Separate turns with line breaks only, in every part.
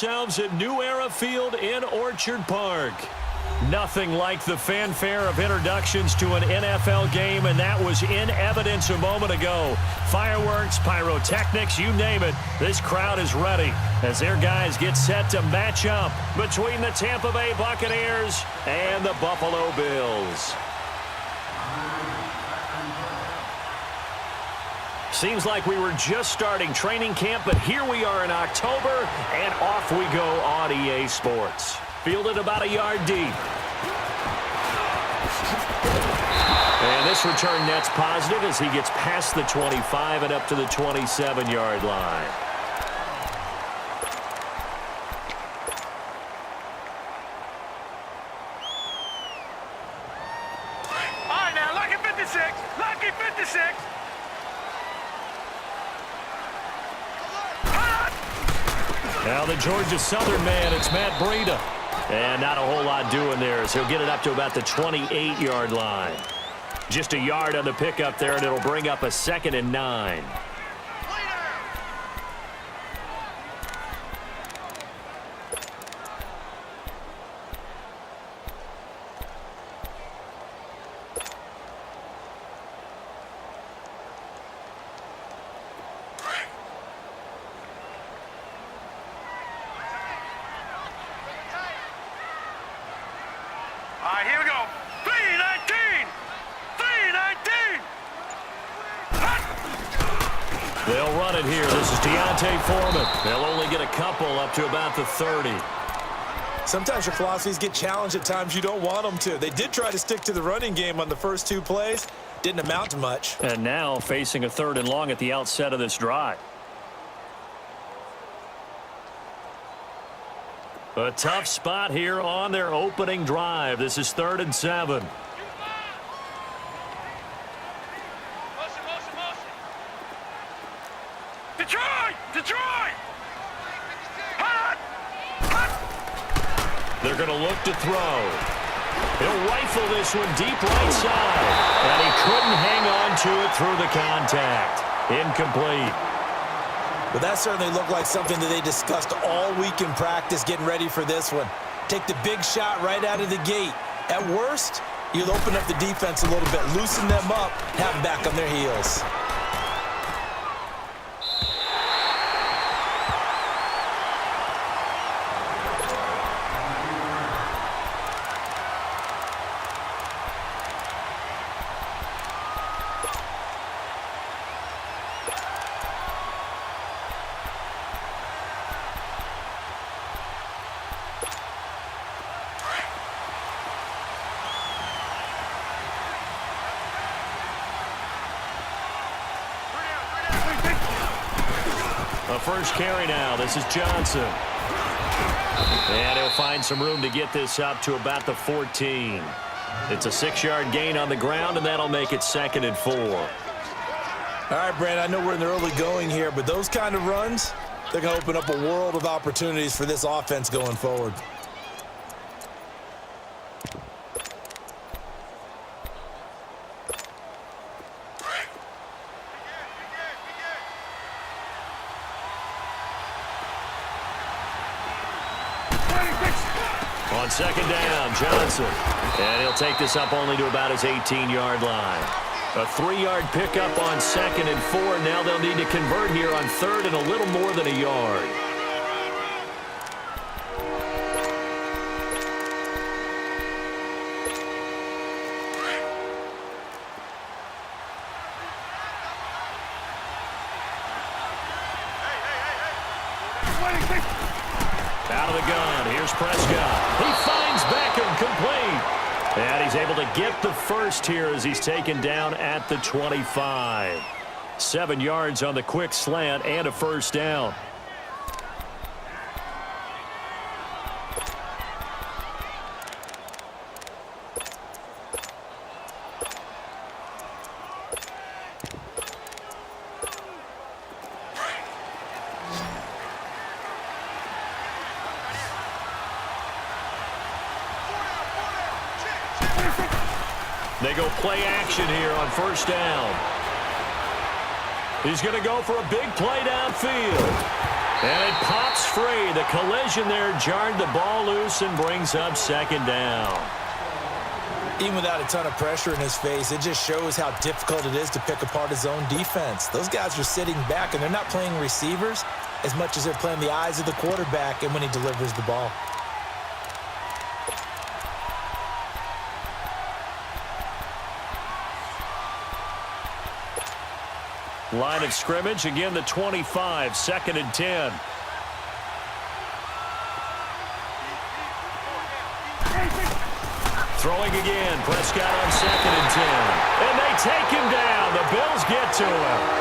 ourselves at New Era Field in Orchard Park. Nothing like the fanfare of introductions to an NFL game, and that was in evidence a moment ago. Fireworks, pyrotechnics, you name it. This crowd is ready as their guys get set to match up between the Tampa Bay Buccaneers and the Buffalo Bills. Seems like we were just starting training camp, but here we are in October, and off we go on EA Sports. Fielded about a yard deep. And this return net's positive as he gets past the 25 and up to the 27-yard line.
All right, now, lucky 56. Lucky 56.
Now the Georgia Southern man, it's Matt Breida. And not a whole lot doing there as he'll get it up to about the 28-yard line. Just a yard on the pickup there, and it'll bring up a 2nd and 9.
All right, here we go. 3-19. 3-19.
They'll run it here. This is Deontay Foreman. They'll only get a couple up to about the 30.
Sometimes your philosophies get challenged at times you don't want them to. They did try to stick to the running game on the first 2 plays. Didn't amount to much.
And now facing a 3rd and long at the outset of this drive. A tough spot here on their opening drive. This is 3rd and 7.
Detroit! Detroit!
They're going to look to throw. He'll rifle this one deep right side. And he couldn't hang on to it through the contact. Incomplete.
But that certainly looked like something that they discussed all week in practice getting ready for this one. Take the big shot right out of the gate. At worst, you'll open up the defense a little bit, loosen them up, have them back on their heels.
A first carry now. This is Johnson. And he'll find some room to get this up to about the 14. It's a 6-yard gain on the ground, and that'll make it 2nd and 4.
All right, Brand, I know we're in the early going here, but those kind of runs, they're going to open up a world of opportunities for this offense going forward.
On 2nd down, Johnson. And he'll take this up only to about his 18-yard line. A 3-yard pickup on 2nd and 4. Now they'll need to convert here on 3rd and a little more than a yard. Out of the gun, here's Prescott. He finds Beckham, complete. And he's able to get the first here as he's taken down at the 25. 7 yards on the quick slant and a first down. They go play action here on first down. He's going to go for a big play downfield. And it pops free. The collision there jarred the ball loose and brings up second down.
Even without a ton of pressure in his face, it just shows how difficult it is to pick apart his own defense. Those guys are sitting back, and they're not playing receivers as much as they're playing the eyes of the quarterback and when he delivers the ball.
Line of scrimmage, again the 25, 2nd and 10. Throwing again, Prescott on 2nd and 10. And they take him down. The Bills get to him.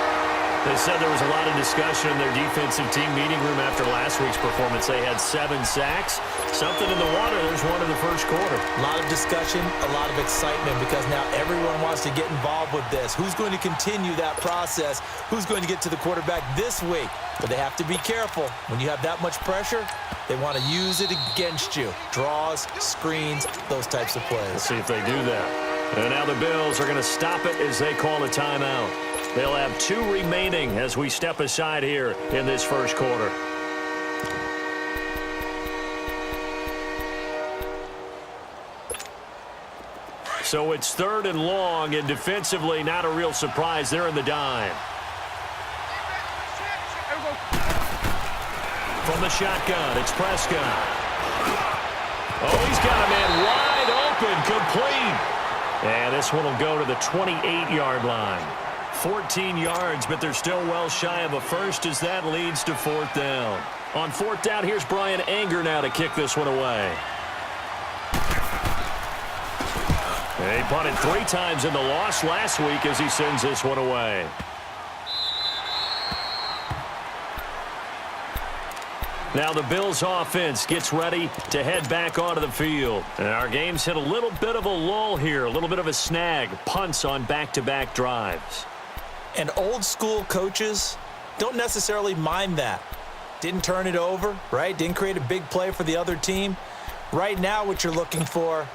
They said there was a lot of discussion in their defensive team meeting room after last week's performance. They had 7 sacks. Something in the water. There's one in the first quarter.
A lot of discussion, a lot of excitement because now everyone wants to get involved with this. Who's going to continue that process? Who's going to get to the quarterback this week? But they have to be careful. When you have that much pressure, they want to use it against you. Draws, screens, those types of plays.
Let's see if they do that. And now the Bills are going to stop it as they call a timeout. They'll have 2 remaining as we step aside here in this first quarter. So it's 3rd and long, and defensively not a real surprise. They're in the dime. From the shotgun, it's Prescott. Oh, he's got a man wide open, complete. And this one will go to the 28-yard line. 14 yards, but they're still well shy of a first as that leads to 4th down. On 4th down, here's Brian Anger now to kick this one away. He punted 3 times in the loss last week as he sends this one away. Now the Bills offense gets ready to head back onto the field. And our game's hit a little bit of a lull here, a little bit of a snag. Punts on back-to-back drives.
And old school coaches don't necessarily mind that. Didn't turn it over, right? Didn't create a big play for the other team. Right now what you're looking for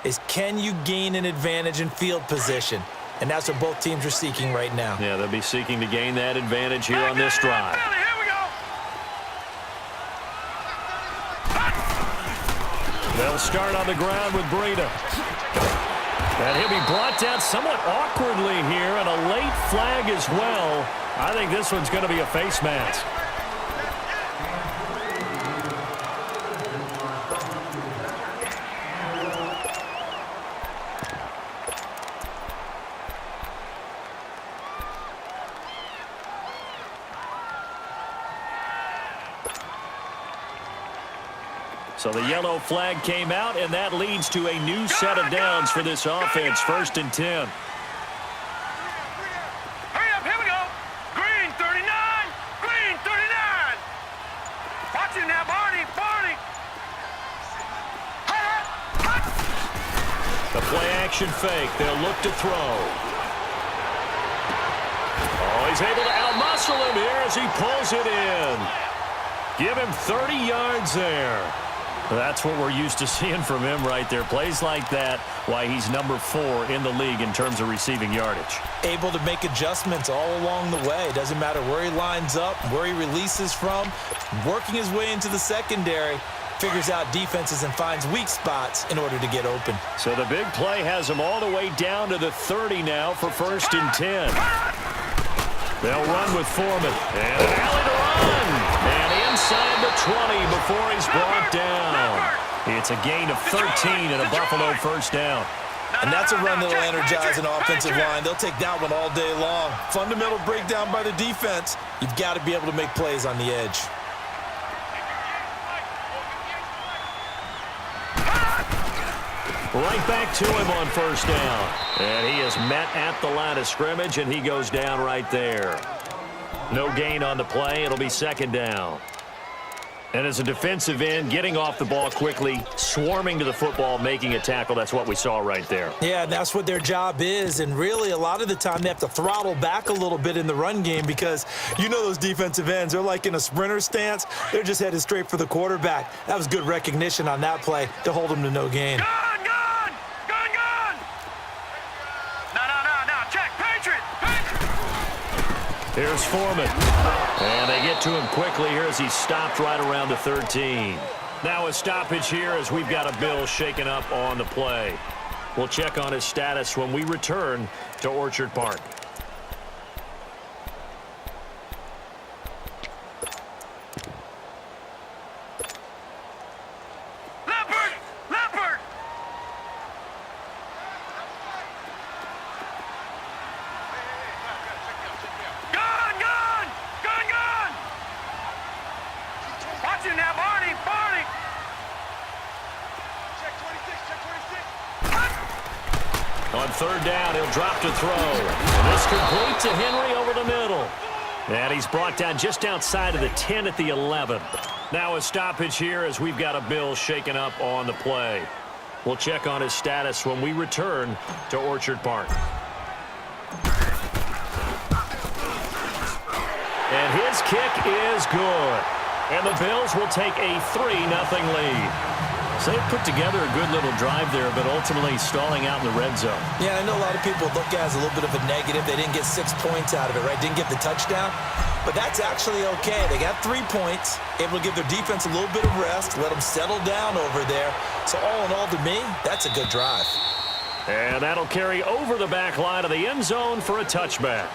is can you gain an advantage in field position? And that's what both teams are seeking right now.
Yeah, they'll be seeking to gain that advantage here on this drive. They'll start on the ground with Breida. And he'll be brought down somewhat awkwardly here, and a late flag as well. I think this one's going to be a face mask. So the yellow flag came out, and that leads to a new set of downs for this offense. 1st and 10.
Hurry up, here we go. Green 39, green 39. Watch it now, Barney.
The play action fake. They'll look to throw. Oh, he's able to outmuscle him here as he pulls it in. Give him 30 yards there. That's what we're used to seeing from him right there. Plays like that, why he's number 4 in the league in terms of receiving yardage.
Able to make adjustments all along the way. Doesn't matter where he lines up, where he releases from. Working his way into the secondary, figures out defenses and finds weak spots in order to get open.
So the big play has him all the way down to the 30 now for 1st and 10. They'll run with Foreman. And an alley to run. And inside the 20 before he's brought down. It's a gain of 13 and a Buffalo 1st down.
And that's a run that'll energize an offensive line. They'll take that one all day long. Fundamental breakdown by the defense. You've got to be able to make plays on the edge.
Right back to him on 1st down. And he is met at the line of scrimmage, and he goes down right there. No gain on the play. It'll be 2nd down. And as a defensive end, getting off the ball quickly, swarming to the football, making a tackle, that's what we saw right there.
Yeah, that's what their job is. And really, a lot of the time, they have to throttle back a little bit in the run game because you know those defensive ends, they're like in a sprinter stance. They're just headed straight for the quarterback. That was good recognition on that play to hold them to no gain.
Gun! No, check, Patriot!
Here's Foreman. And they get to him quickly here as he's stopped right around the 13. Now a stoppage here as we've got a Bill shaken up on the play. We'll check on his status when we return to Orchard Park. On third down, he'll drop to throw. And this complete to Henry over the middle. And he's brought down just outside of the 10 at the 11. Now a stoppage here as we've got a Bill shaken up on the play. We'll check on his status when we return to Orchard Park. And his kick is good. And the Bills will take a 3-0 lead. So they put together a good little drive there, but ultimately stalling out in the red zone.
Yeah, I know a lot of people look at it as a little bit of a negative. They didn't get 6 points out of it, right? Didn't get the touchdown. But that's actually okay. They got 3 points, able to give their defense a little bit of rest, let them settle down over there. So all in all, to me, that's a good drive.
And that'll carry over the back line of the end zone for a touchback.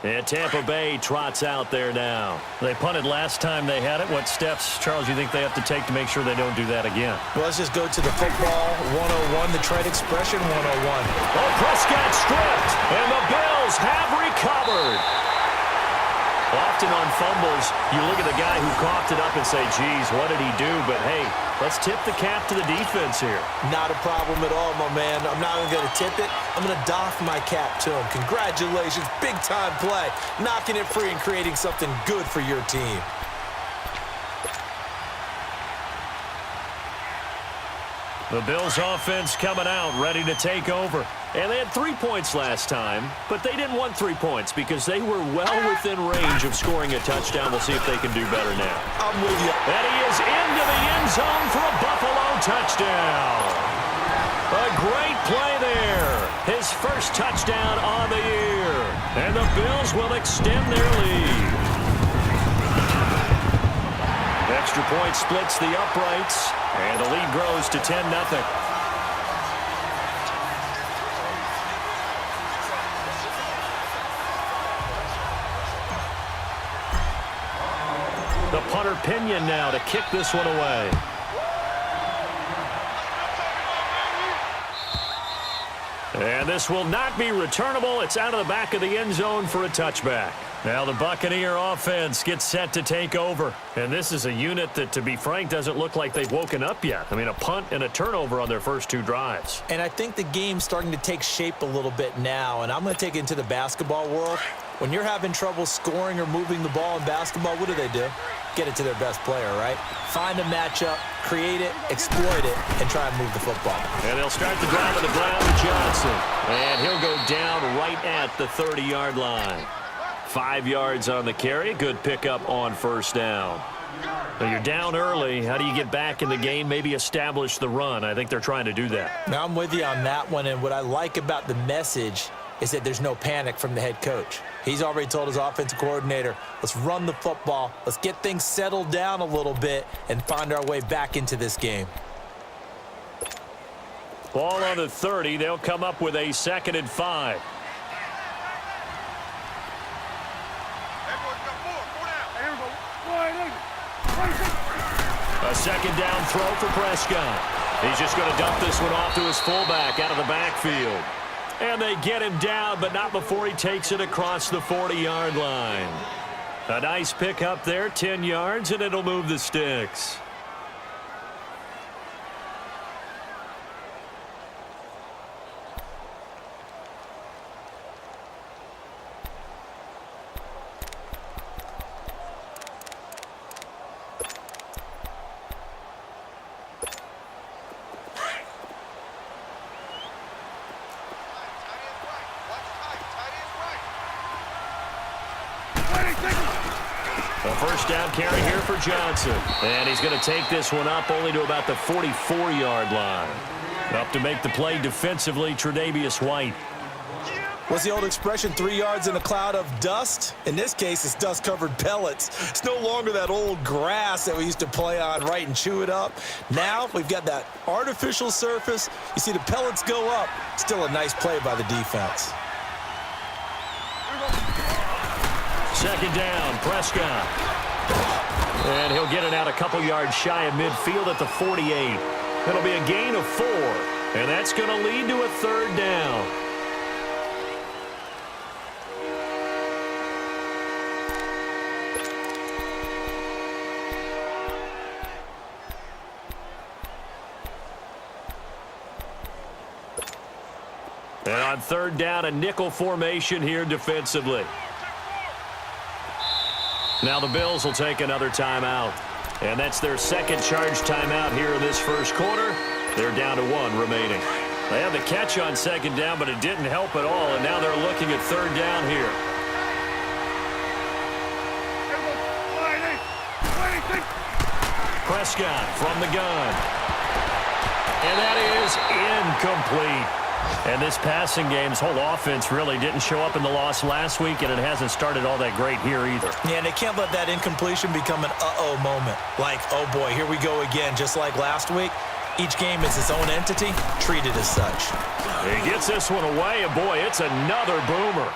And Tampa Bay trots out there now. They punted last time they had it. What steps, Charles, you think they have to take to make sure they don't do that again?
Well, let's just go to the football 101, the trade expression 101.
Oh, Prescott stripped, and the Bills have recovered. Often on fumbles, you look at the guy who coughed it up and say, geez, what did he do? But, hey, let's tip the cap to the defense here.
Not a problem at all, my man. I'm not even going to tip it. I'm going to doff my cap to him. Congratulations. Big-time play. Knocking it free and creating something good for your team.
The Bills offense coming out, ready to take over. And they had 3 points last time, but they didn't want 3 points because they were well within range of scoring a touchdown. We'll see if they can do better now.
I'm with you.
And he is into the end zone for a Buffalo touchdown. A great play there. His first touchdown on the year. And the Bills will extend their lead. Extra point splits the uprights, and the lead grows to 10-0. The punter Pinion now to kick this one away. And this will not be returnable. It's out of the back of the end zone for a touchback. Now the Buccaneer offense gets set to take over. And this is a unit that, to be frank, doesn't look like they've woken up yet. I mean, a punt and a turnover on their first 2 drives.
And I think the game's starting to take shape a little bit now. And I'm going to take it into the basketball world. When you're having trouble scoring or moving the ball in basketball, what do? Get it to their best player, right? Find a matchup, create it, exploit it, and try and move the football.
And they'll start the drive on the ground with Johnson. And he'll go down right at the 30-yard line. 5 yards on the carry. Good pickup on first down. Now you're down early. How do you get back in the game? Maybe establish the run. I think they're trying to do that.
Now I'm with you on that one. And what I like about the message is that there's no panic from the head coach. He's already told his offensive coordinator, let's run the football. Let's get things settled down a little bit and find our way back into this game.
Ball on the 30. They'll come up with a 2nd and 5. A 2nd down throw for Prescott. He's just going to dump this one off to his fullback out of the backfield. And they get him down, but not before he takes it across the 40-yard line. A nice pick up there, 10 yards, and it'll move the sticks. A first down carry here for Johnson. And he's going to take this one up only to about the 44-yard line. Up to make the play defensively, Tre'Davious White.
What's the old expression, 3 yards in a cloud of dust? In this case, it's dust-covered pellets. It's no longer that old grass that we used to play on, right, and chew it up. Now we've got that artificial surface. You see the pellets go up. Still a nice play by the defense.
Second down, Prescott. And he'll get it out a couple yards shy of midfield at the 48. It'll be a gain of 4, and that's going to lead to a third down. And on third down, a nickel formation here defensively. Now the Bills will take another timeout. And that's their second charge timeout here in this first quarter. They're down to 1 remaining. They had the catch on second down, but it didn't help at all. And now they're looking at third down here. Prescott from the gun. And that is incomplete. And this passing game's whole offense really didn't show up in the loss last week, and it hasn't started all that great here either.
Yeah, and they can't let that incompletion become an uh-oh moment. Like, oh boy, here we go again, just like last week. Each game is its own entity, treated as such.
He gets this one away, and boy, it's another boomer.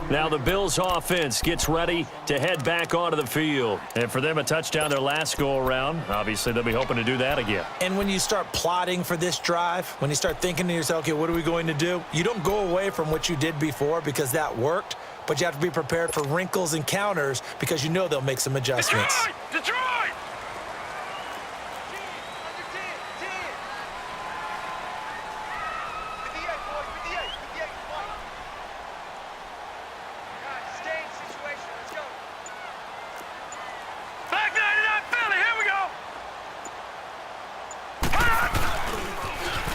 Now the Bills offense gets ready to head back onto the field. And for them, a touchdown their last go-around. Obviously, they'll be hoping to do that again.
And when you start plotting for this drive, when you start thinking to yourself, okay, what are we going to do? You don't go away from what you did before because that worked, but you have to be prepared for wrinkles and counters because you know they'll make some adjustments.
Detroit!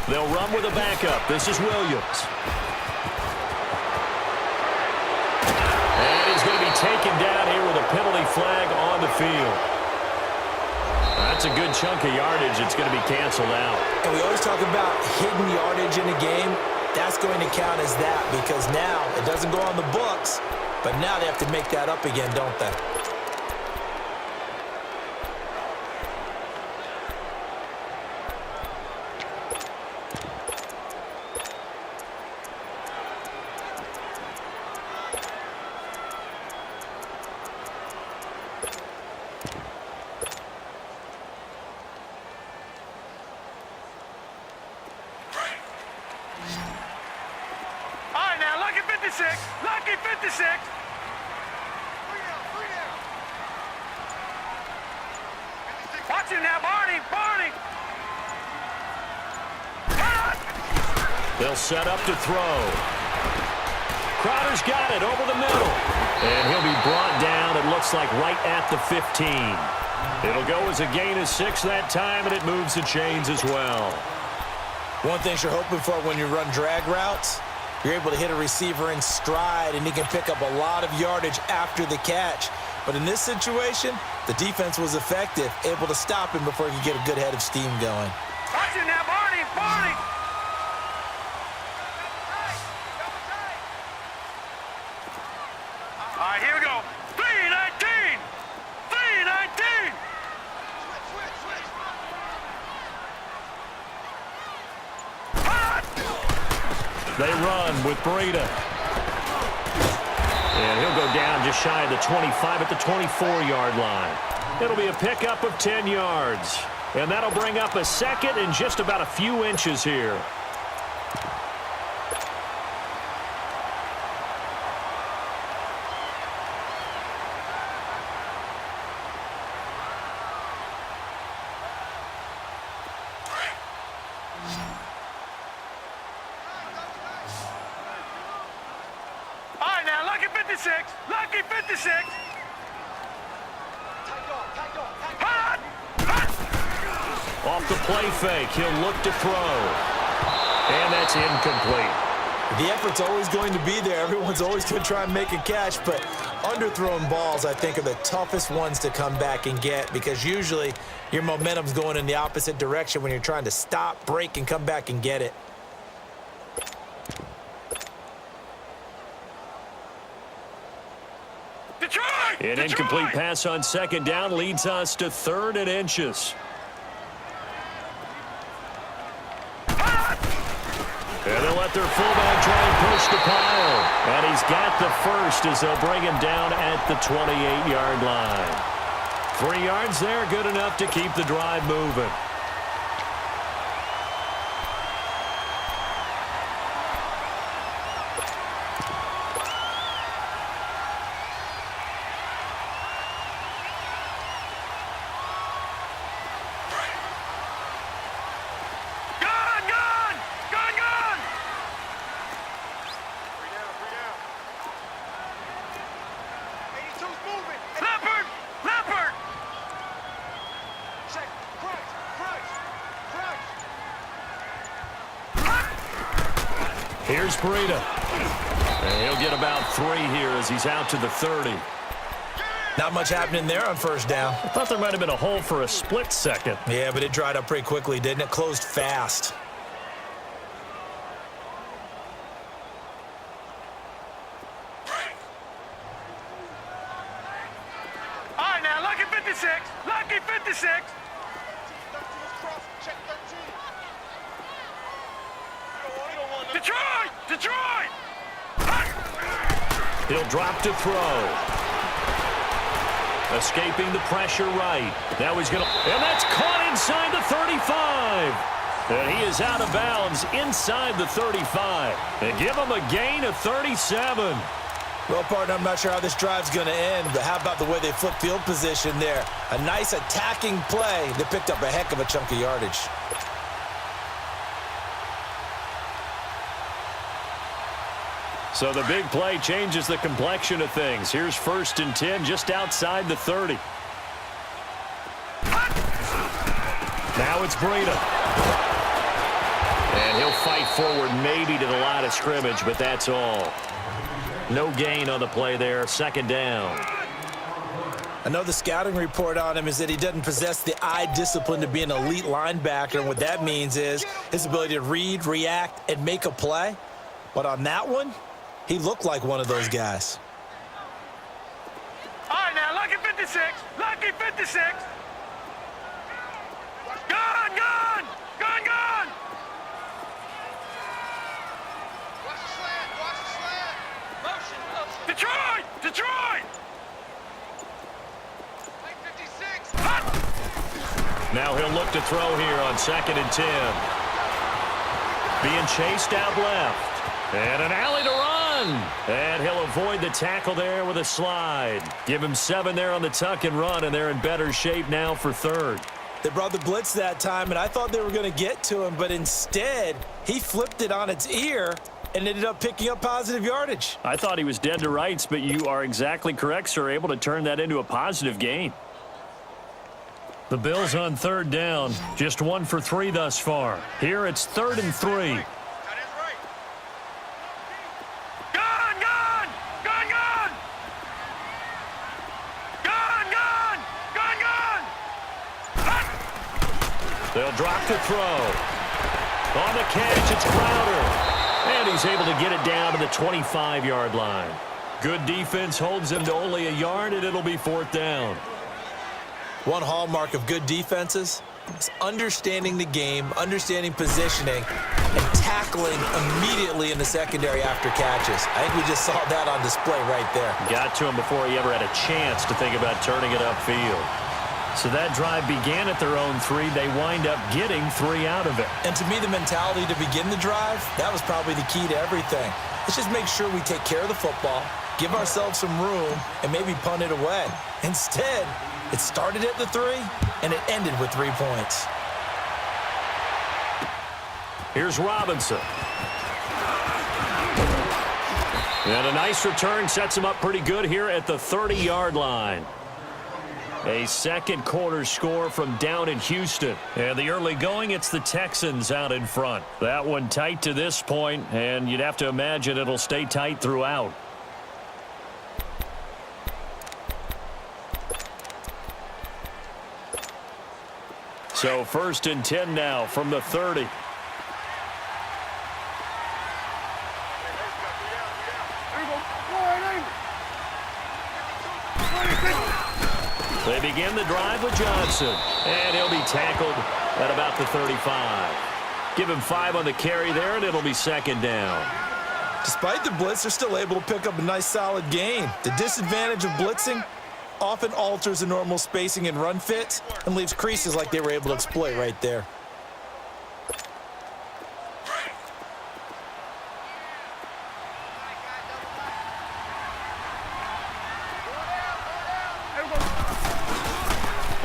They'll run with a backup. This is Williams. And he's going to be taken down here with a penalty flag on the field. That's a good chunk of yardage. It's going to be canceled out.
And we always talk about hidden yardage in a game. That's going to count as that because now it doesn't go on the books, but now they have to make that up again, don't they?
Lucky 56. Watch him now, Barney.
They'll set up to throw. Crowder's got it over the middle. And he'll be brought down, it looks like, right at the 15. It'll go as a gain of 6 that time, and it moves the chains as well.
One thing you're hoping for when you run drag routes, you're able to hit a receiver in stride, and he can pick up a lot of yardage after the catch. But in this situation, the defense was effective, able to stop him before he could get a good head of steam going.
Watch it now, Barney. All right, here we go. 3-19.
They run with Breida. And he'll go down just shy of the 25 at the 24-yard line. It'll be a pickup of 10 yards. And that'll bring up a second and just about a few inches here.
Lucky 56.
Off the play fake, he'll look to throw. And that's incomplete.
The effort's always going to be there. Everyone's always going to try and make a catch, but underthrown balls, I think, are the toughest ones to come back and get because usually your momentum's going in the opposite direction when you're trying to stop, break, and come back and get it.
An incomplete pass on second down leads us to 3rd and inches. And they'll let their fullback try and push the pile. And he's got the first as they'll bring him down at the 28-yard line. 3 yards there, good enough to keep the drive moving. Here's Breida. And he'll get about 3 here as he's out to the 30.
Not much happening there on first down.
I thought there might have been a hole for a split second.
Yeah, but it dried up pretty quickly, didn't it? Closed fast.
All right, now, lucky 56. Lucky 56. Detroit! Detroit!
He'll drop to throw. Escaping the pressure right. Now he's going to... And that's caught inside the 35. And he is out of bounds inside the 35. And give him a gain of 37.
Well, partner, I'm not sure how this drive's going to end, but how about the way they flipped field position there? A nice attacking play that picked up a heck of a chunk of yardage.
So the big play changes the complexion of things. Here's 1st and 10 just outside the 30. Now it's Breida. And he'll fight forward maybe to the line of scrimmage, but that's all. No gain on the play there. 2nd down.
I know the scouting report on him is that he doesn't possess the eye discipline to be an elite linebacker, and what that means is his ability to read, react, and make a play. But on that one, he looked like one of those guys.
All right, now, lucky 56. Lucky 56. Gone, gone. Gone, gone. Watch the slant. Watch the slant. Motion, motion. Detroit. Detroit. 56.
Now he'll look to throw here on 2nd and 10. Being chased out left. And an alley to run. And he'll avoid the tackle there with a slide. Give him 7 there on the tuck and run, and they're in better shape now for 3rd.
They brought the blitz that time, and I thought they were going to get to him, but instead, he flipped it on its ear and ended up picking up positive yardage.
I thought he was dead to rights, but you are exactly correct, sir. Able to turn that into a positive gain. The Bills on 3rd down. Just 1 for 3 thus far. Here it's 3rd and 3. They'll drop to throw. On the catch, it's Crowder. And he's able to get it down to the 25-yard line. Good defense holds him to only a yard, and it'll be 4th down.
One hallmark of good defenses is understanding the game, understanding positioning, and tackling immediately in the secondary after catches. I think we just saw that on display right there.
Got to him before he ever had a chance to think about turning it upfield. So that drive began at their own 3. They wind up getting 3 out of it.
And to me, the mentality to begin the drive, that was probably the key to everything. Let's just make sure we take care of the football, give ourselves some room, and maybe punt it away. Instead, it started at the 3, and it ended with 3 points.
Here's Robinson. And a nice return sets him up pretty good here at the 30-yard line. A second quarter score from down in Houston. And the early going, it's the Texans out in front. That one tight to this point, and you'd have to imagine it'll stay tight throughout. So 1st and 10 now from the 30. They begin the drive with Johnson, and he'll be tackled at about the 35. Give him 5 on the carry there, and it'll be 2nd down.
Despite the blitz, they're still able to pick up a nice solid gain. The disadvantage of blitzing often alters the normal spacing and run fits and leaves creases like they were able to exploit right there.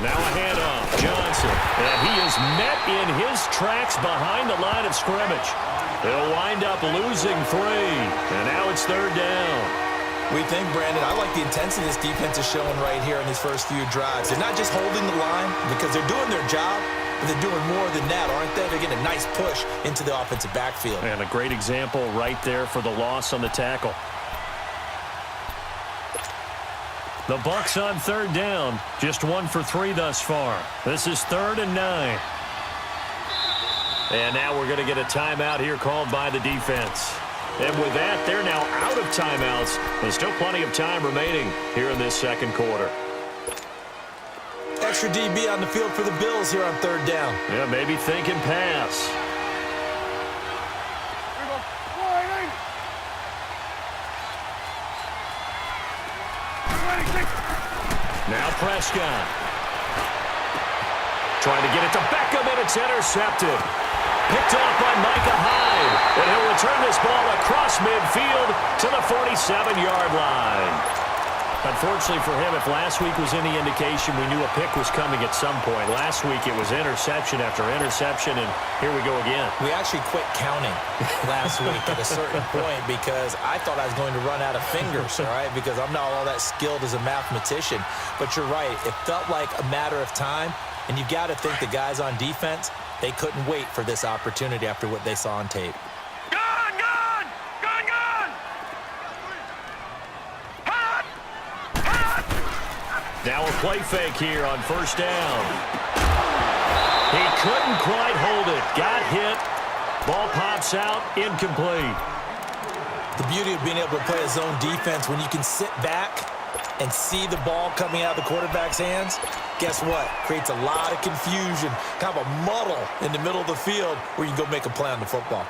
Now a handoff, Johnson, and he is met in his tracks behind the line of scrimmage. He'll wind up losing 3, and now it's 3rd down.
We think, Brandon, I like the intensity this defense is showing right here in these first few drives. They're not just holding the line because they're doing their job, but they're doing more than that, aren't they? They're getting a nice push into the offensive backfield.
And a great example right there for the loss on the tackle. The Bucs on 3rd down, just 1 for 3 thus far. This is 3rd and 9. And now we're going to get a timeout here called by the defense. And with that, they're now out of timeouts. There's still plenty of time remaining here in this second quarter.
Extra DB on the field for the Bills here on 3rd down.
Yeah, maybe thinking pass. Now Prescott. Trying to get it to Beckham, and it's intercepted. Picked off by Micah Hyde. And he'll return this ball across midfield to the 47-yard line. Unfortunately for him, if last week was any indication, we knew a pick was coming at some point. Last week it was interception after interception, and here we go again.
We actually quit counting last week at a certain point because I thought I was going to run out of fingers, all right, because I'm not all that skilled as a mathematician. But you're right. It felt like a matter of time, and you got to think the guys on defense, they couldn't wait for this opportunity after what they saw on tape.
Gun, gun! Gun, gun! Hot! Hot!
Now a play fake here on 1st down. He couldn't quite hold it. Got hit. Ball pops out. Incomplete.
The beauty of being able to play a zone defense when you can sit back and see the ball coming out of the quarterback's hands, guess what? Creates a lot of confusion, kind of a muddle in the middle of the field where you can go make a play on the football.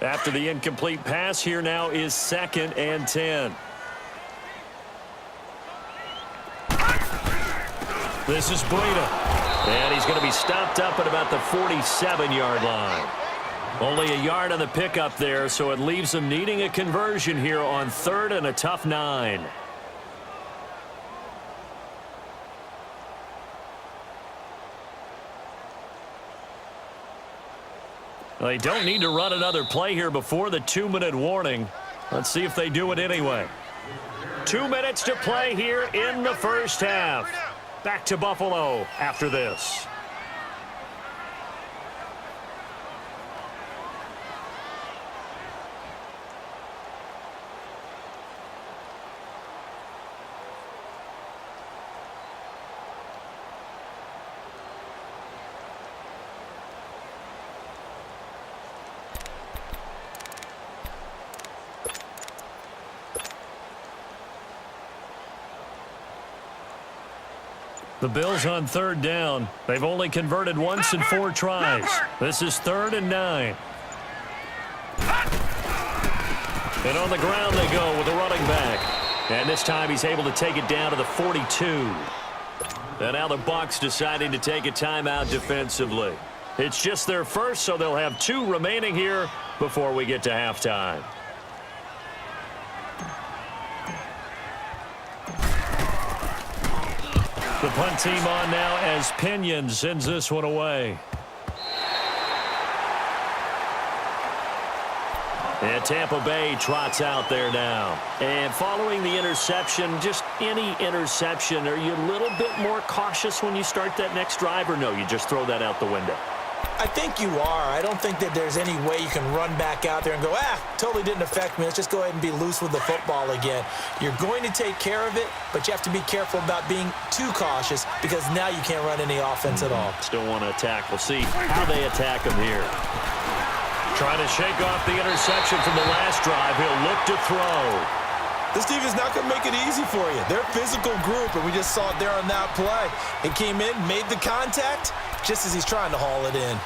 After the incomplete pass, here now is 2nd and 10. This is Breida. And he's going to be stopped up at about the 47-yard line. Only a yard on the pickup there, so it leaves them needing a conversion here on 3rd and a tough 9. They don't need to run another play here before the 2-minute warning. Let's see if they do it anyway. 2 minutes to play here in the first half. Back to Buffalo after this. The Bills on 3rd down. They've only converted once in 4 tries. This is 3rd and 9. And on the ground they go with the running back. And this time he's able to take it down to the 42. And now the Bucs deciding to take a timeout defensively. It's just their first, so they'll have 2 remaining here before we get to halftime. The punt team on now as Pinion sends this one away. And Tampa Bay trots out there now. And following the interception, just any interception, are you a little bit more cautious when you start that next drive, or no, you just throw that out the window?
I think you are. I don't think that there's any way you can run back out there and go, totally didn't affect me. Let's just go ahead and be loose with the football again. You're going to take care of it, but you have to be careful about being too cautious because now you can't run any offense at all.
Still want to attack. We'll see how they attack him here. Trying to shake off the interception from the last drive. He'll look to throw.
This team is not going to make it easy for you. They're a physical group, and we just saw it there on that play. It came in, made the contact, just as he's trying to haul it in.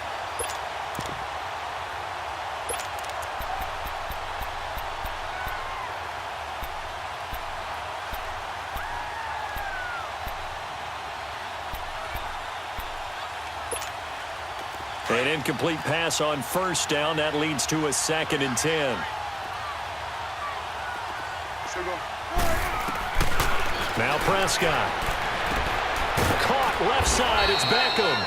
An incomplete pass on first down. That leads to a 2nd and 10. Now Prescott. Caught left side. It's Beckham.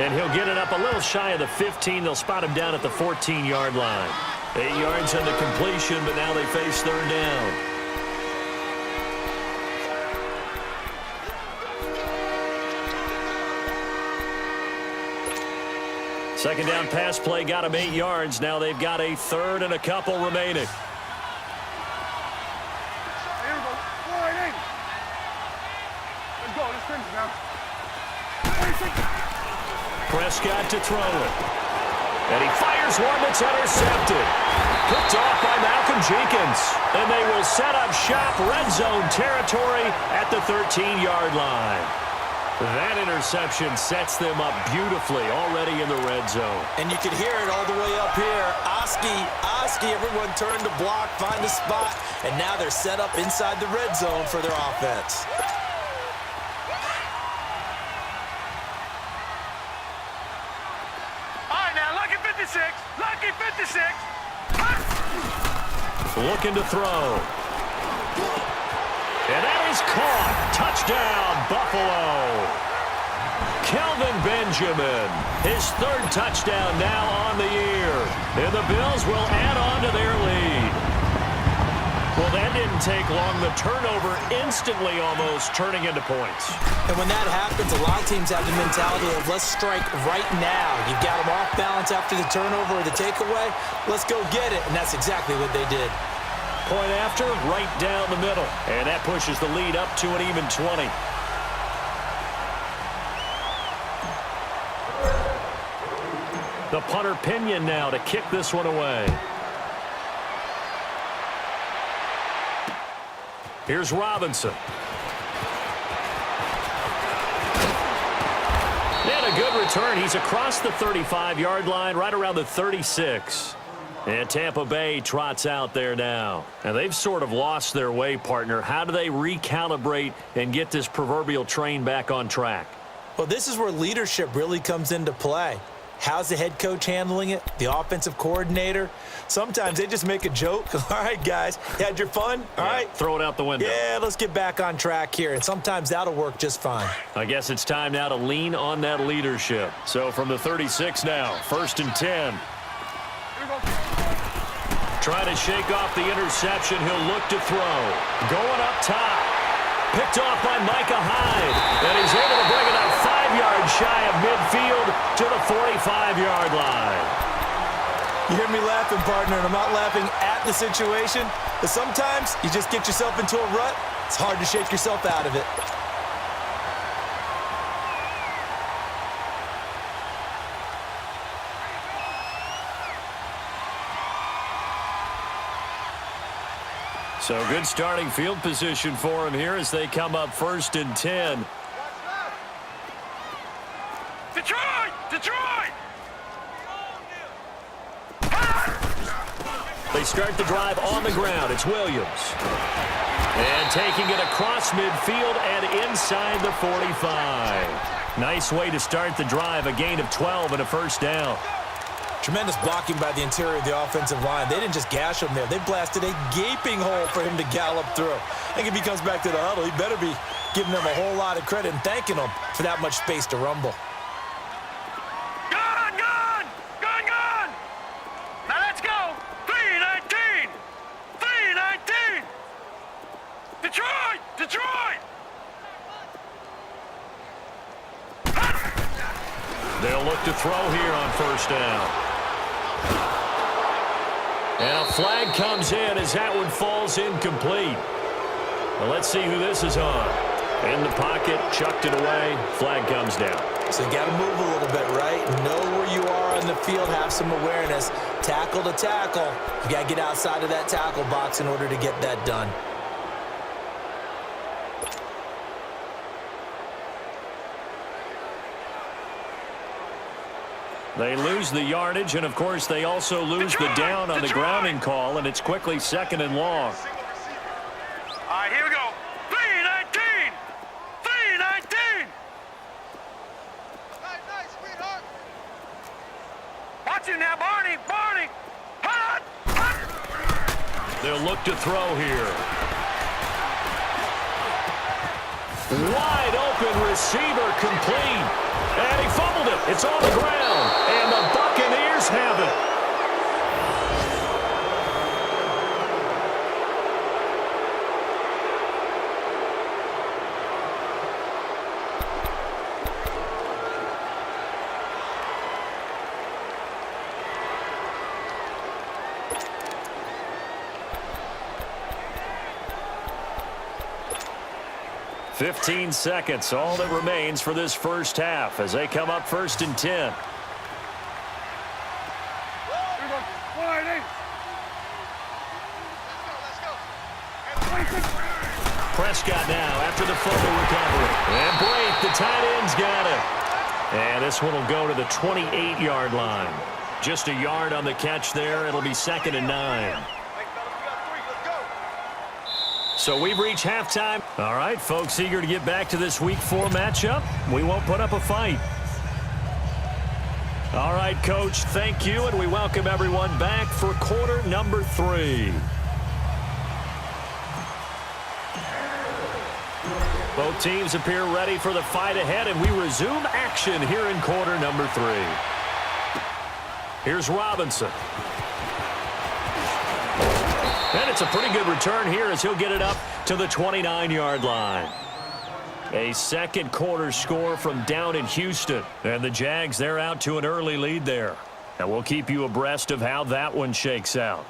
And he'll get it up a little shy of the 15. They'll spot him down at the 14-yard line. 8 yards on the completion, but now they face 3rd down. Second down pass play got him 8 yards. Now they've got a 3rd and a couple remaining. Prescott to throw it. And he fires one that's intercepted. Picked off by Malcolm Jenkins. And they will set up shop red zone territory at the 13-yard line. That interception sets them up beautifully already in the red zone.
And you can hear it all the way up here. Oski, everyone turned to block, find a spot, and now they're set up inside the red zone for their offense.
All right, now, lucky 56. Lucky 56.
Looking to throw. And that is caught. Touchdown, Buffalo. Kelvin Benjamin, his 3rd touchdown now on the year. And the Bills will add on to their lead. Well, that didn't take long. The turnover instantly almost turning into points.
And when that happens, a lot of teams have the mentality of let's strike right now. You've got them off balance after the turnover or the takeaway. Let's go get it. And that's exactly what they did.
Point after, right down the middle. And that pushes the lead up to an even 20. The punter Pinion now to kick this one away. Here's Robinson. And a good return. He's across the 35-yard line, right around the 36. And Tampa Bay trots out there now. And they've sort of lost their way, partner. How do they recalibrate and get this proverbial train back on track?
Well, this is where leadership really comes into play. How's the head coach handling it? The offensive coordinator? Sometimes they just make a joke. All right, guys, you had your fun? All right.
Throw it out the window.
Yeah, let's get back on track here. And sometimes that'll work just fine.
I guess it's time now to lean on that leadership. So from the 36 now, 1st and 10. Trying to shake off the interception. He'll look to throw. Going up top. Picked off by Micah Hyde. And he's able to bring it up 5 yards shy of midfield to the 45-yard line.
You hear me laughing, partner, and I'm not laughing at the situation. But sometimes you just get yourself into a rut. It's hard to shake yourself out of it.
So good starting field position for him here as they come up 1st and 10.
Detroit! Detroit!
They start the drive on the ground. It's Williams. And taking it across midfield and inside the 45. Nice way to start the drive. A gain of 12 and a 1st down.
Tremendous blocking by the interior of the offensive line. They didn't just gash him there. They blasted a gaping hole for him to gallop through. I think if he comes back to the huddle, he better be giving them a whole lot of credit and thanking them for that much space to rumble.
Gun! Gun! Gun! Gun! Now let's go! 3, 9, Detroit! Detroit!
They'll look to throw here on first down. And a flag comes in as that one falls incomplete. Well, let's see who this is on. In the pocket, chucked it away, flag comes down.
So you got to move a little bit, right? Know where you are on the field, have some awareness. Tackle to tackle. You got to get outside of that tackle box in order to get that done.
They lose the yardage, and, of course, they also lose the down on the grounding call, and it's quickly second and long.
All right, here we go. 3-19! 3-19! Nice, sweetheart. Watch it now, Barney. Barney. Hot! Hot!
They'll look to throw here. Wide open receiver complete. And he fumbled it. It's on the ground. And the Buccaneers have it. "15 seconds, all that remains for this first half as they come up 1st and 10. Prescott now after the fumble recovery. And Blake, the tight end's got it. And this one will go to the 28-yard line. Just a yard on the catch there. It'll be 2nd and 9. So we've reached halftime. All right, folks, eager to get back to this Week 4 matchup. We won't put up a fight. All right, Coach, thank you, and we welcome everyone back for quarter number 3. Both teams appear ready for the fight ahead, and we resume action here in quarter number 3. Here's Robinson. And it's a pretty good return here as he'll get it up to the 29-yard line. A second quarter score from down in Houston. And the Jags, they're out to an early lead there. And we'll keep you abreast of how that one shakes out.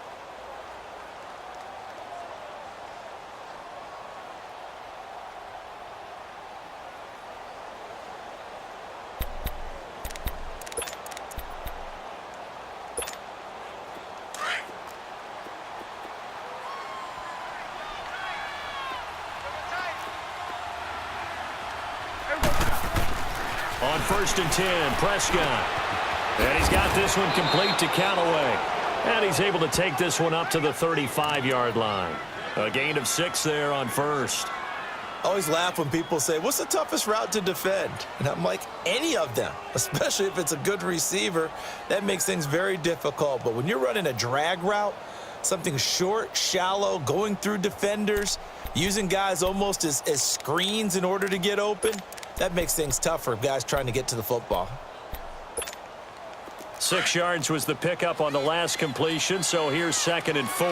On 1st and 10, Prescott. And he's got this one complete to Callaway. And he's able to take this one up to the 35-yard line. A gain of 6 there on first.
I always laugh when people say, what's the toughest route to defend? And I'm like, any of them, especially if it's a good receiver. That makes things very difficult. But when you're running a drag route, something short, shallow, going through defenders, using guys almost as screens in order to get open, that makes things tough for guys trying to get to the football.
6 yards was the pickup on the last completion, so here's 2nd and 4.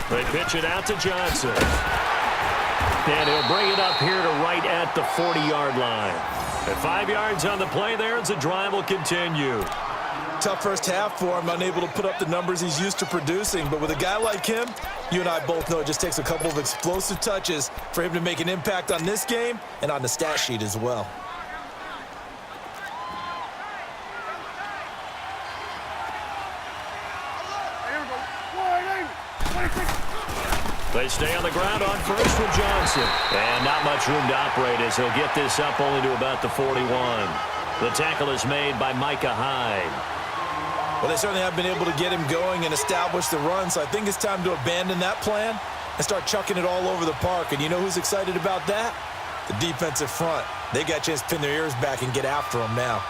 They pitch it out to Johnson. And he'll bring it up here to right at the 40-yard line. At 5 yards on the play there, as the drive will continue.
Tough first half for him, unable to put up the numbers he's used to producing. But with a guy like him, you and I both know it just takes a couple of explosive touches for him to make an impact on this game and on the stat sheet as well.
They stay on the ground on first with Johnson. And not much room to operate as he'll get this up only to about the 41. The tackle is made by Micah Hyde.
Well, they certainly have been able to get him going and establish the run, so I think it's time to abandon that plan and start chucking it all over the park. And you know who's excited about that? The defensive front. They got a chance to pin their ears back and get after him now.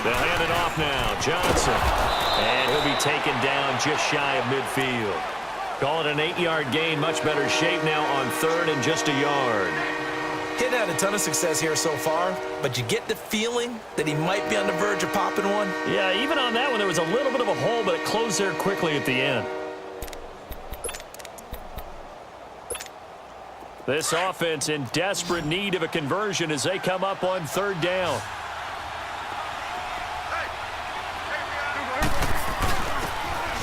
They'll hand it off now. Johnson. And he'll be taken down just shy of midfield. Call it an 8-yard gain. Much better shape now on third and just a yard.
He hadn't had a ton of success here so far, but you get the feeling that he might be on the verge of popping one.
Yeah, even on that one, there was a little bit of a hole, but it closed there quickly at the end. This offense in desperate need of a conversion as they come up on third down.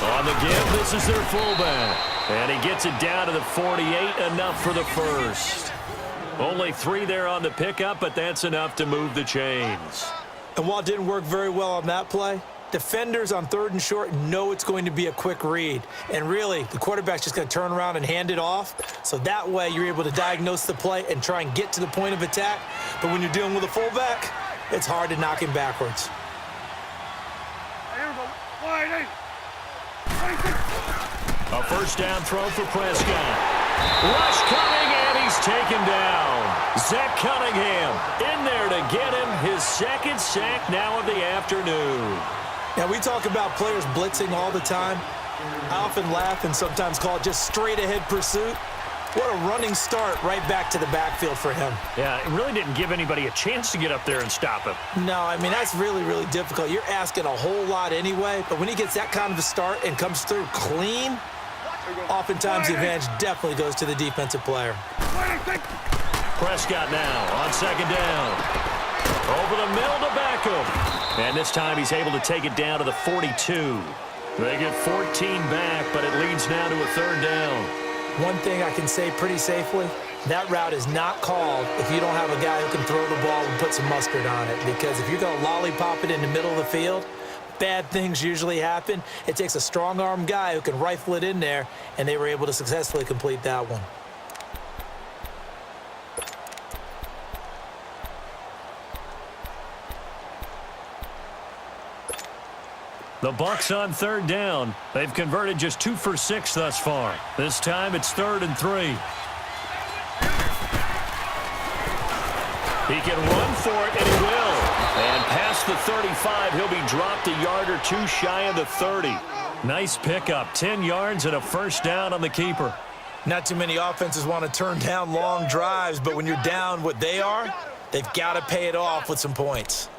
On the give, this is their fullback. And he gets it down to the 48, enough for the first. Only 3 there on the pickup, but that's enough to move the chains.
And while it didn't work very well on that play, defenders on third and short know it's going to be a quick read. And really, the quarterback's just going to turn around and hand it off. So that way, you're able to diagnose the play and try and get to the point of attack. But when you're dealing with a fullback, it's hard to knock him backwards.
A first down throw for Prescott. Rush coming, and he's taken down. Zach Cunningham in there to get him his second sack now of the afternoon.
Now, we talk about players blitzing all the time. I often laugh and sometimes call it just straight-ahead pursuit. What a running start right back to the backfield for him.
Yeah, it really didn't give anybody a chance to get up there and stop him.
No, I mean, that's really, really difficult. You're asking a whole lot anyway, but when he gets that kind of a start and comes through clean, oftentimes the advantage definitely goes to the defensive player.
Prescott now on second down. Over the middle to Beckham. And this time he's able to take it down to the 42. They get 14 back, but it leads now to a third down.
One thing I can say pretty safely, that route is not called if you don't have a guy who can throw the ball and put some mustard on it. Because if you're going to lollipop it in the middle of the field, bad things usually happen. It takes a strong-arm guy who can rifle it in there, and they were able to successfully complete that one.
The Bucs on third down. They've converted just 2 for 6 thus far. This time it's 3rd and 3. He can run for it, and he will. And past the 35, he'll be dropped a yard or 2 shy of the 30. Nice pickup, 10 yards and a first down on the keeper.
Not too many offenses want to turn down long drives, but when you're down what they are, they've got to pay it off with some points.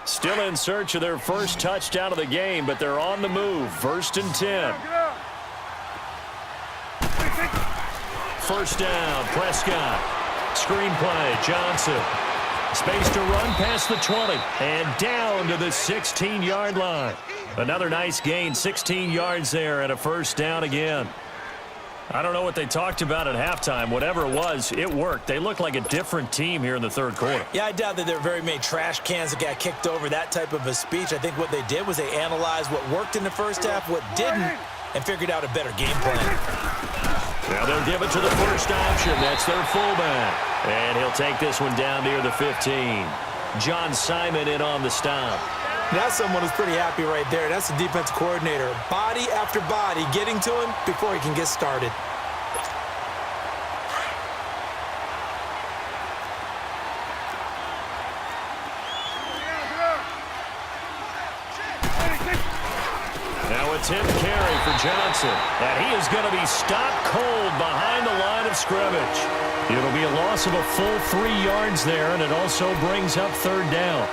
Still in search of their first touchdown of the game, but they're on the move. 1st and 10. First down, Prescott. Screen play, Johnson. Space to run past the 20 and down to the 16-yard line. Another nice gain, 16 yards there and a first down again. I don't know what they talked about at halftime. Whatever it was, it worked. They look like a different team here in the third quarter.
Yeah, I doubt that there were very many trash cans that got kicked over, that type of a speech. I think what they did was they analyzed what worked in the first half, what didn't, and figured out a better game plan.
Now they'll give it to the first option. That's their fullback. And he'll take this one down near the 15. John Simon in on the stop.
That's someone who's pretty happy right there. That's the defensive coordinator. Body after body getting to him before he can get started.
Now attempt carry for Johnson. And he is going to be stopped cold behind the line of scrimmage. It'll be a loss of a full 3 yards there, and it also brings up third down.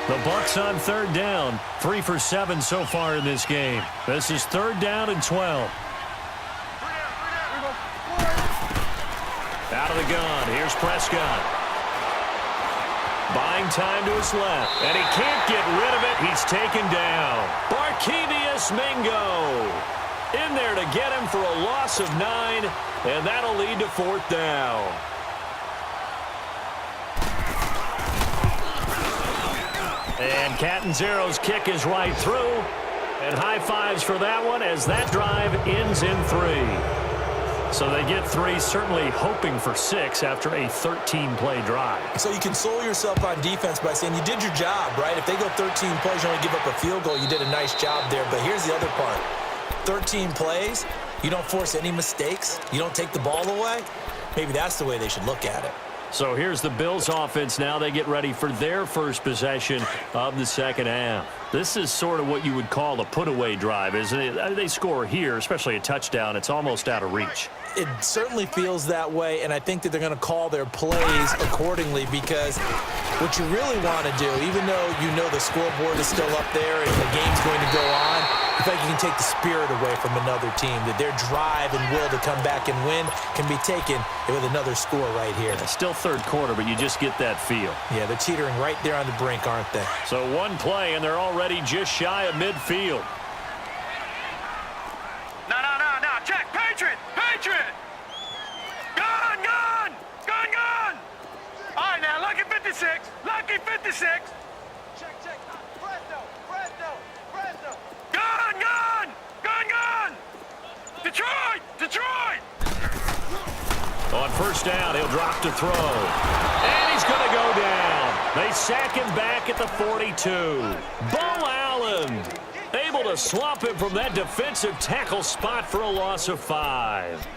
The Bucs on third down, 3 for 7 so far in this game. This is 3rd down and 12. Out of the gun, here's Prescott. Buying time to his left, and he can't get rid of it. He's taken down. Barkevious Mingo in there to get him for a loss of 9, and that'll lead to 4th down. And Catanzero's kick is right through. And high fives for that one as that drive ends in 3. So they get 3, certainly hoping for 6 after a 13-play drive.
So you console yourself on defense by saying you did your job, right? If they go 13 plays, you only give up a field goal, you did a nice job there. But here's the other part. 13 plays, you don't force any mistakes, you don't take the ball away. Maybe that's the way they should look at it.
So here's the Bills offense now. They get ready for their first possession of the second half. This is sort of what you would call a put-away drive, isn't it? They score here, especially a touchdown. It's almost out of reach.
It certainly feels that way, and I think that they're going to call their plays accordingly, because what you really want to do, even though you know the scoreboard is still up there and the game's going to go on, I feel like you can take the spirit away from another team, that their drive and will to come back and win can be taken with another score right here.
Yeah, still third quarter, but you just get that feel.
Yeah, they're teetering right there on the brink, aren't they?
So one play, and they're already just shy of midfield.
No. Check. Patriot. Gun. All right, now, lucky 56. Check. Fresno. Gun. Detroit.
On first down, he'll drop to throw. And he's going to go down. They sack him back at the 42. Bo Allen able to swap him from that defensive tackle spot for a loss of 5.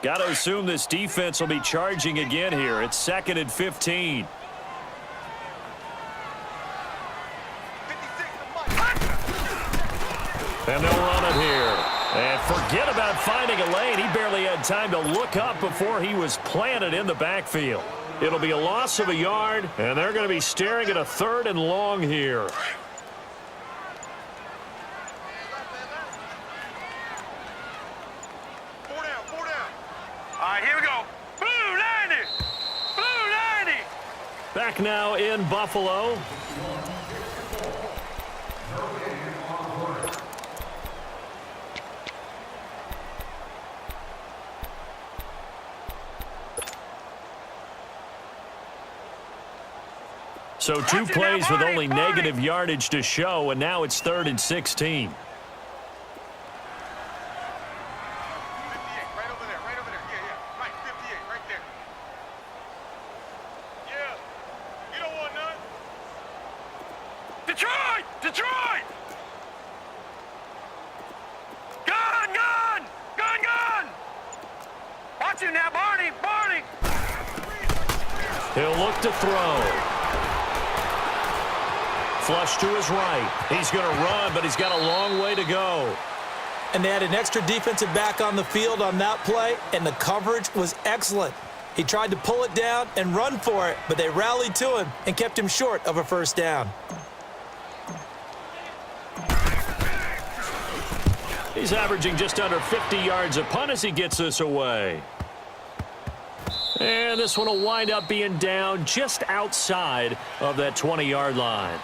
Got to assume this defense will be charging again here. It's 2nd and 15. And they'll run it here. And forget about finding a lane. He barely had time to look up before he was planted in the backfield. It'll be a loss of a yard, and they're going to be staring at a 3rd and long here.
All right, here we go. Blue 90.
Back now in Buffalo. So 2 plays with only negative yardage to show, and now it's 3rd and 16.
Detroit! Gun! Watch him now, Barney!
He'll look to throw. Flush to his right. He's going to run, but he's got a long way to go.
And they had an extra defensive back on the field on that play, and the coverage was excellent. He tried to pull it down and run for it, but they rallied to him and kept him short of a first down.
He's averaging just under 50 yards a punt as he gets this away. And this one will wind up being down just outside of that 20-yard line.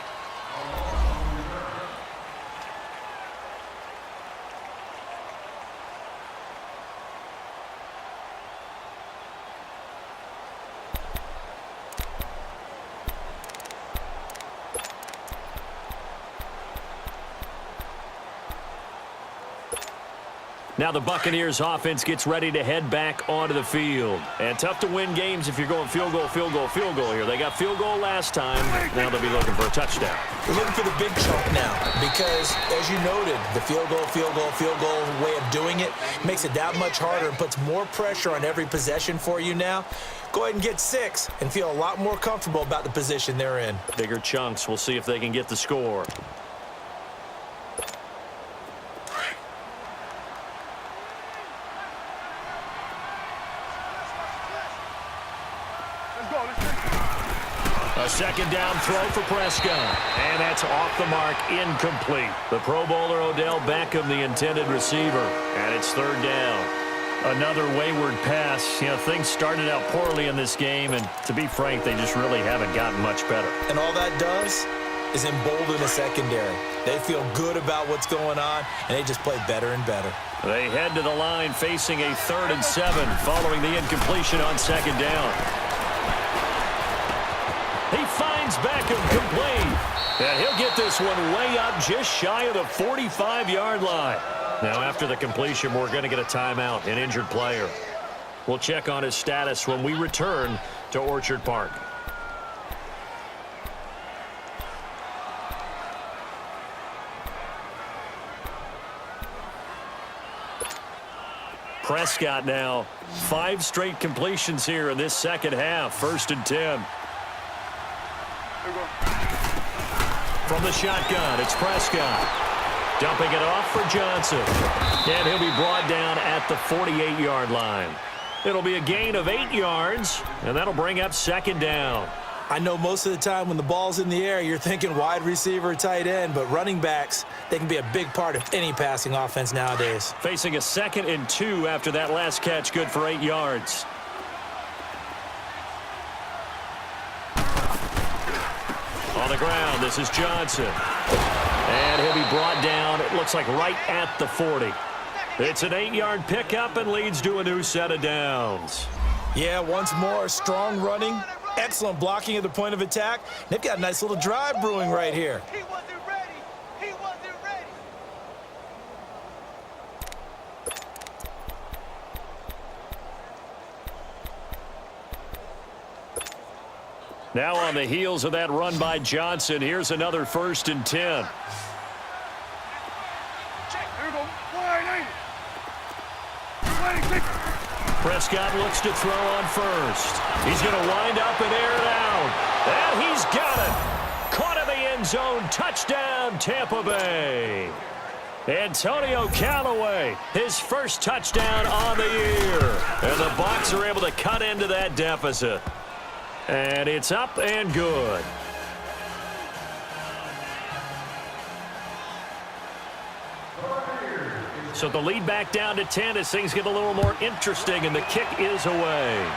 Now the Buccaneers offense gets ready to head back onto the field. And tough to win games if you're going field goal here. They got field goal last time. Now they'll be looking for a touchdown.
They're looking for the big chunk now because, as you noted, the field goal way of doing it makes it that much harder and puts more pressure on every possession for you now. Go ahead and get 6 and feel a lot more comfortable about the position they're in.
Bigger chunks. We'll see if they can get the score. A second down throw for Prescott. And that's off the mark, incomplete. The Pro Bowler Odell Beckham, the intended receiver. And it's 3rd down. Another wayward pass. You know, things started out poorly in this game, and to be frank, they just really haven't gotten much better.
And all that does is embolden the secondary. They feel good about what's going on, and they just play better and better.
They head to the line facing a 3rd and 7 following the incompletion on 2nd down. He finds Beckham complete. And he'll get this one way up just shy of the 45-yard line. Now, after the completion, we're going to get a timeout, an injured player. We'll check on his status when we return to Orchard Park. Prescott now, 5 straight completions here in this second half. 1st and 10. From the shotgun, it's Prescott. Dumping it off for Johnson. And he'll be brought down at the 48-yard line. It'll be a gain of 8 yards, and that'll bring up 2nd down.
I know most of the time when the ball's in the air, you're thinking wide receiver, tight end, but running backs, they can be a big part of any passing offense nowadays.
Facing a 2nd and 2 after that last catch, good for 8 yards. On the ground, this is Johnson. And he'll be brought down, it looks like right at the 40. It's an 8-yard pickup and leads to a new set of downs.
Yeah, once more, strong running, excellent blocking at the point of attack. They've got a nice little drive brewing right here.
He wasn't ready. He wasn't ready.
Now on the heels of that run by Johnson, here's another 1st and 10.
Here we go. Wide eight.
Prescott looks to throw on 1st. He's going to wind up and air it out. And he's got it. Caught in the end zone. Touchdown, Tampa Bay. Antonio Callaway, his first touchdown on the year. And the Bucs are able to cut into that deficit. And it's up and good. So the lead back down to 10 as things get a little more interesting, and the kick is away.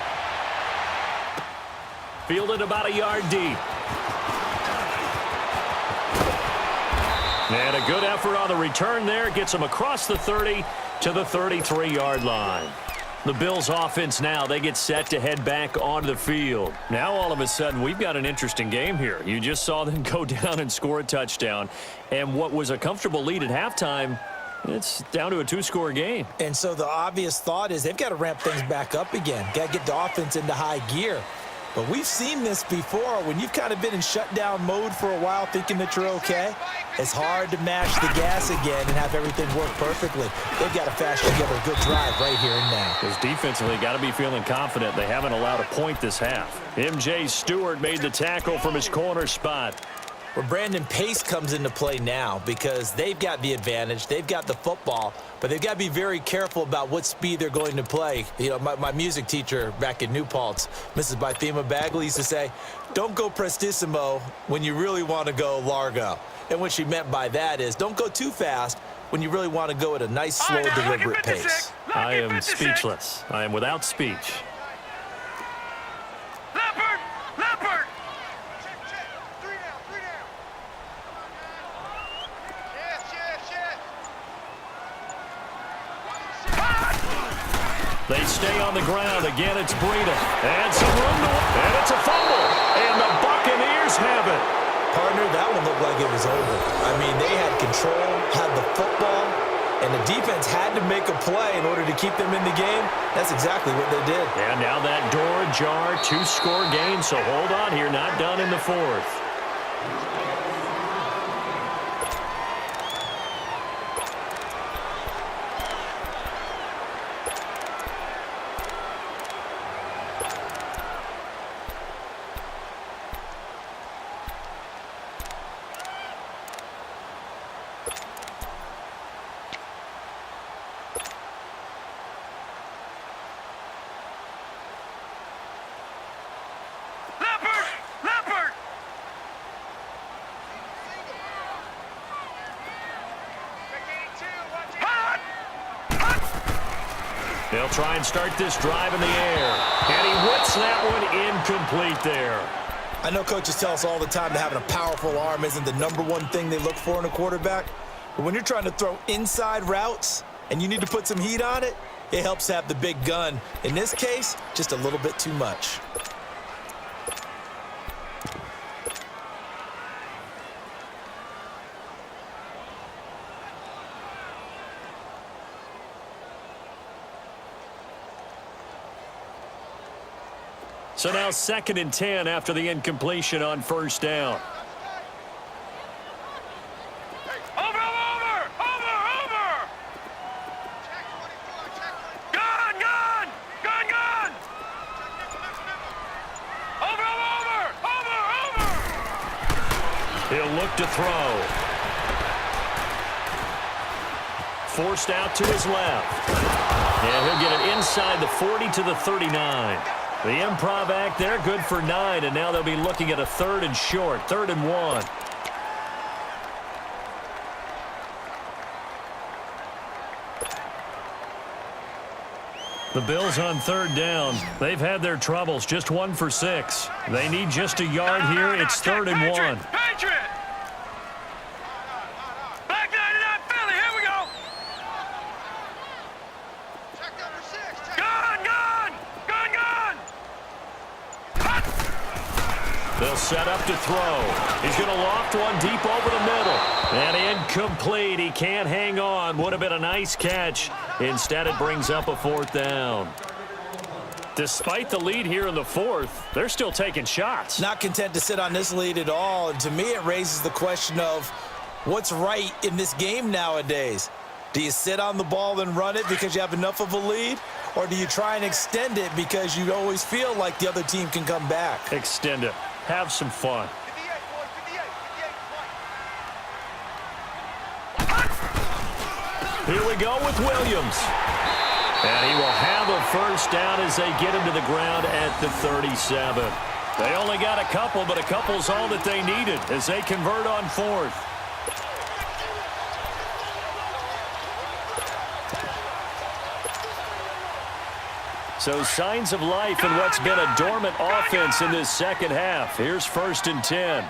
Fielded about a yard deep. And a good effort on the return there. Gets him across the 30 to the 33-yard line. The Bills offense now, they get set to head back onto the field. Now all of a sudden we've got an interesting game here. You just saw them go down and score a touchdown. And what was a comfortable lead at halftime, it's down to a 2-score game.
And so the obvious thought is they've got to ramp things back up again. Got to get the offense into high gear. But we've seen this before. When you've kind of been in shutdown mode for a while thinking that you're okay, it's hard to mash the gas again and have everything work perfectly. They've got to fashion together a good drive right here and now.
Because defensively, got to be feeling confident. They haven't allowed a point this half. M.J. Stewart made the tackle from his corner spot.
Where Brandon Pace comes into play now because they've got the advantage. They've got the football, but they've got to be very careful about what speed they're going to play. You know, my music teacher back in New Paltz, Mrs. Bythema Bagley, used to say, don't go prestissimo when you really want to go largo. And what she meant by that is don't go too fast when you really want to go at a nice, slow, deliberate pace.
I am speechless. I am without speech.
Leopard! Leopard!
They stay on the ground. Again, it's Breida. And some room to... And it's a fumble. And the Buccaneers have it.
Partner, that one looked like it was over. I mean, they had control, had the football, and the defense had to make a play in order to keep them in the game. That's exactly what they did.
And now that door ajar, 2-score game. So hold on here. Not done in the 4th. They'll try and start this drive in the air. And he whips that one incomplete there.
I know coaches tell us all the time that having a powerful arm isn't the #1 thing they look for in a quarterback. But when you're trying to throw inside routes and you need to put some heat on it, it helps have the big gun. In this case, just a little bit too much.
So now 2nd and 10 after the incompletion on first down.
Over! Gun! Over!
He'll look to throw. Forced out to his left. And he'll get it inside the 40 to the 39. The improv act there, good for 9, and now they'll be looking at a 3rd and short, 3rd and 1. The Bills on 3rd down. They've had their troubles, just 1 for 6. They need just a yard here. It's 3rd and 1.
Patriot! Black 99 Philly, here we go! Gun!
They'll set up to throw. He's going to loft one deep over the middle. And incomplete. He can't hang on. Would have been a nice catch. Instead, it brings up a 4th down. Despite the lead here in the 4th, they're still taking shots.
Not content to sit on this lead at all. And to me, it raises the question of what's right in this game nowadays. Do you sit on the ball and run it because you have enough of a lead? Or do you try and extend it because you always feel like the other team can come back?
Extend it. Have some fun. Here we go with Williams. And he will have a first down as they get him to the ground at the 37. They only got a couple, but a couple's all that they needed as they convert on 4th. So signs of life in what's been a dormant offense in this second half. Here's 1st and 10.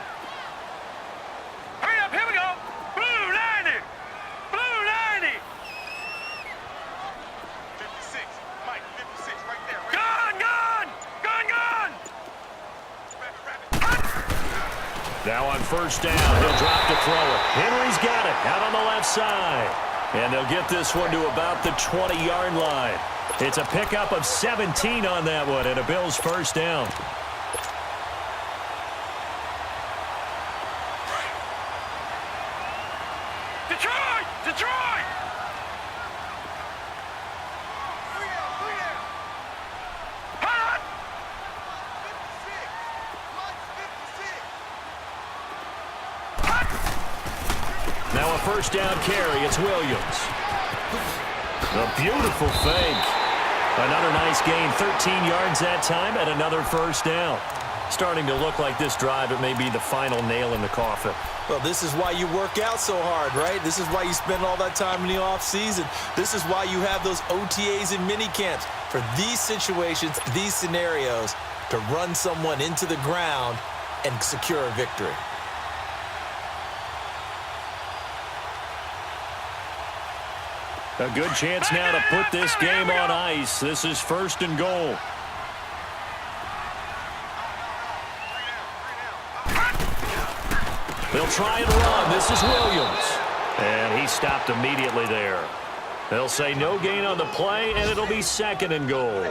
Hurry up, here we go! Blue 90! Blue 90! 56, Mike, 56, right there. Gun!
Now on first down, he'll drop to throw it. Henry's got it out on the left side. And they'll get this one to about the 20-yard line. It's a pickup of 17 on that one, and a Bills first down.
Detroit! Hot!
Now a first down carry. It's Williams. A beautiful fake. Another nice gain, 13 yards that time, and another first down. Starting to look like this drive, it may be the final nail in the coffin.
Well, this is why you work out so hard, right? This is why you spend all that time in the offseason. This is why you have those OTAs and mini camps for these situations, these scenarios, to run someone into the ground and secure a victory.
A good chance now to put this game on ice. This is 1st and goal. They'll try and run. This is Williams. And he stopped immediately there. They'll say no gain on the play, and it'll be 2nd and goal.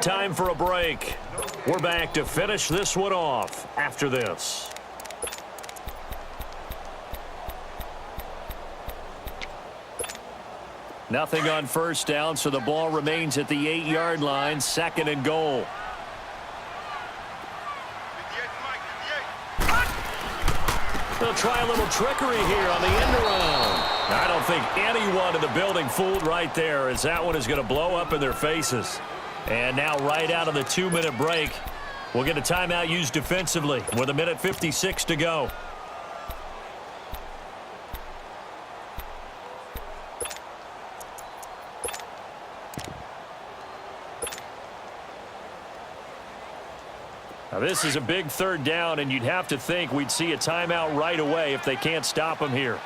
Time for a break. We're back to finish this one off after this. Nothing on first down, so the ball remains at the 8-yard line, 2nd and goal. They'll try a little trickery here on the end around. I don't think anyone in the building fooled right there, as that one is going to blow up in their faces. And now right out of the 2-minute break, we'll get a timeout used defensively with 1:56 to go. Now, this is a big third down, and you'd have to think we'd see a timeout right away if they can't stop him here.